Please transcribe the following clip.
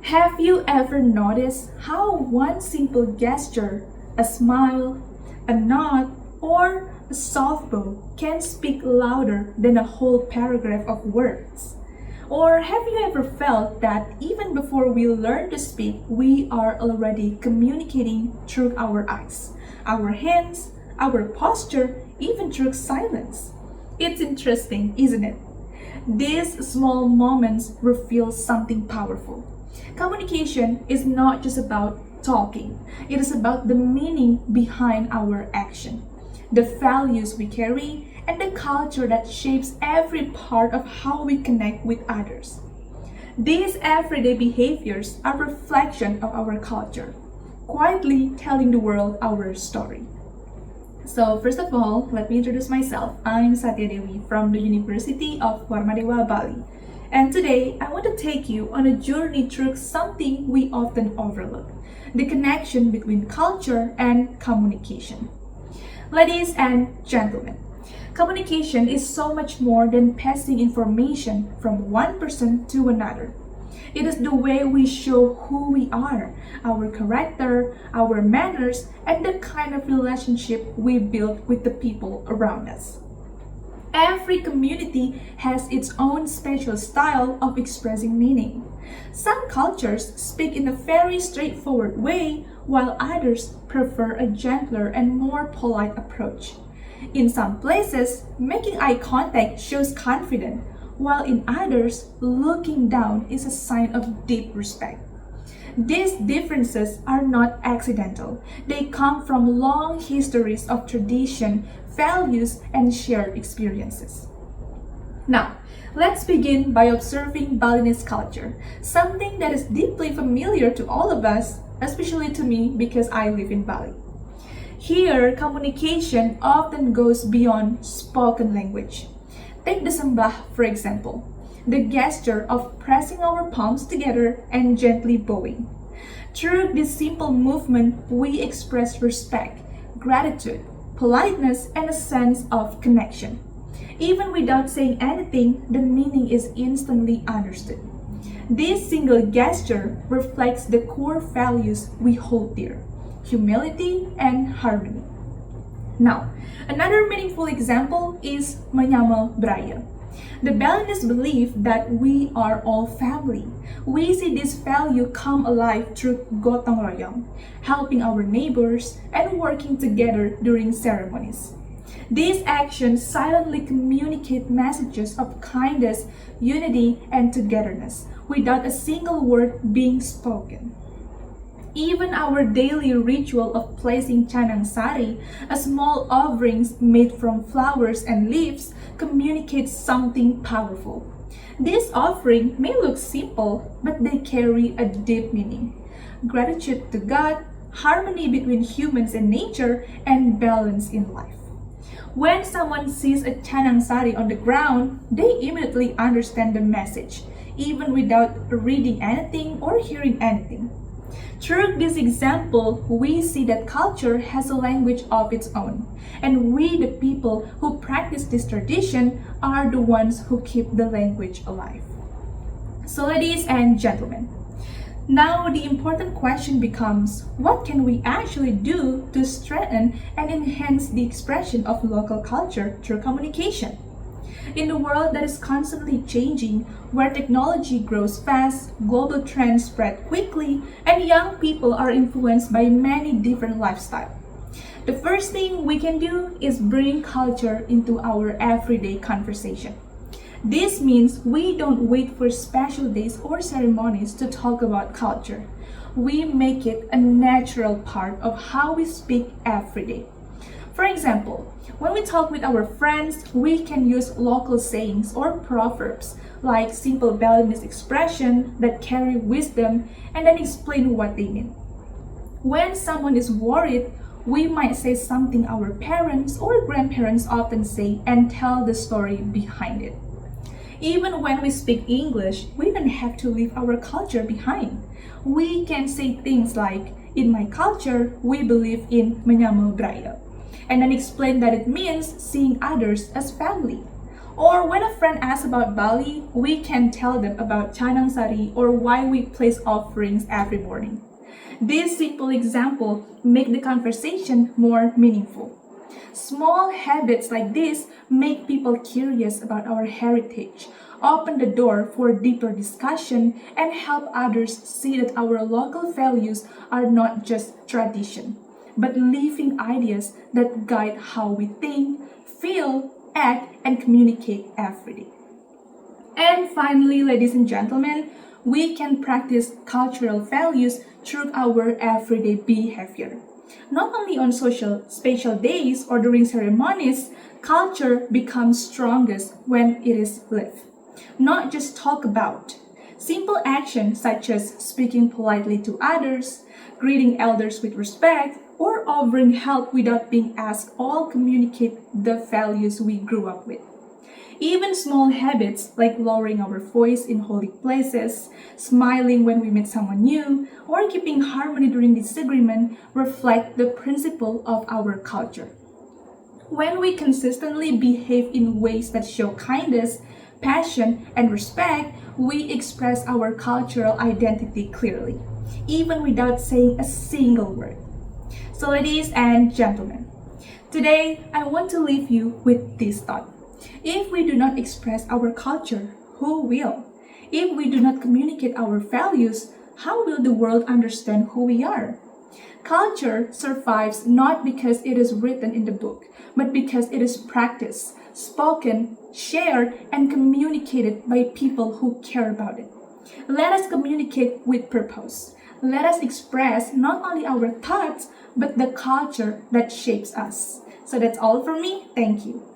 Have you ever noticed how one simple gesture, a smile, a nod, or a soft bow can speak louder than a whole paragraph of words? Or have you ever felt that even before we learn to speak, we are already communicating through our eyes, our hands, our posture, even through silence? It's interesting, isn't it? These small moments reveal something powerful. Communication is not just about talking, it is about the meaning behind our action, the values we carry, and the culture that shapes every part of how we connect with others. These everyday behaviors are a reflection of our culture, quietly telling the world our story. So first of all, let me introduce myself. I'm Satya Dewi from the University of Warmadewa, Bali. And today, I want to take you on a journey through something we often overlook, the connection between culture and communication. Ladies and gentlemen, communication is so much more than passing information from one person to another. It is the way we show who we are, our character, our manners, and the kind of relationship we build with the people around us. Every community has its own special style of expressing meaning. Some cultures speak in a very straightforward way, while others prefer a gentler and more polite approach. In some places, making eye contact shows confidence, while in others, looking down is a sign of deep respect. These differences are not accidental. They come from long histories of tradition, values, and shared experiences. Now, let's begin by observing Balinese culture, something that is deeply familiar to all of us, especially to me because I live in Bali. Here, communication often goes beyond spoken language. Take the sembah, for example, the gesture of pressing our palms together and gently bowing. Through this simple movement, we express respect, gratitude, politeness, and a sense of connection. Even without saying anything, the meaning is instantly understood. This single gesture reflects the core values we hold dear: humility and harmony. Now, another meaningful example is Menyama Braya. The Balinese believe that we are all family. We see this value come alive through gotong royong, helping our neighbors and working together during ceremonies. These actions silently communicate messages of kindness, unity, and togetherness without a single word being spoken. Even our daily ritual of placing canang sari, a small offerings made from flowers and leaves, communicates something powerful. This offering may look simple, but they carry a deep meaning: gratitude to God, harmony between humans and nature, and balance in life. When someone sees a canang sari on the ground, they immediately understand the message, even without reading anything or hearing anything. Through this example, we see that culture has a language of its own, and we, the people who practice this tradition, are the ones who keep the language alive. So, ladies and gentlemen, now the important question becomes, what can we actually do to strengthen and enhance the expression of local culture through communication? In a world that is constantly changing, where technology grows fast, global trends spread quickly, and young people are influenced by many different lifestyles, the first thing we can do is bring culture into our everyday conversation. This means we don't wait for special days or ceremonies to talk about culture. We make it a natural part of how we speak every day. For example, when we talk with our friends, we can use local sayings or proverbs like simple Balinese expressions that carry wisdom and then explain what they mean. When someone is worried, we might say something our parents or grandparents often say and tell the story behind it. Even when we speak English, we don't have to leave our culture behind. We can say things like, in my culture, we believe in Menyama Braya, and then explain that it means seeing others as family. Or when a friend asks about Bali, we can tell them about Chanang Sari or why we place offerings every morning. These simple examples make the conversation more meaningful. Small habits like this make people curious about our heritage, open the door for deeper discussion, and help others see that our local values are not just tradition, but living ideas that guide how we think, feel, act, and communicate every day. And finally, ladies and gentlemen, we can practice cultural values through our everyday behavior. Not only on social special days or during ceremonies, culture becomes strongest when it is lived, not just talked about. Simple actions such as speaking politely to others, greeting elders with respect, or offering help without being asked all communicate the values we grew up with. Even small habits like lowering our voice in holy places, smiling when we meet someone new, or keeping harmony during disagreement reflect the principle of our culture. When we consistently behave in ways that show kindness, passion, and respect, we express our cultural identity clearly, even without saying a single word. So, ladies and gentlemen, today I want to leave you with this thought. If we do not express our culture, who will? If we do not communicate our values, how will the world understand who we are? Culture survives not because it is written in the book, but because it is practiced, spoken, shared, and communicated by people who care about it. Let us communicate with purpose. Let us express not only our thoughts, but the culture that shapes us. So that's all from me. Thank you.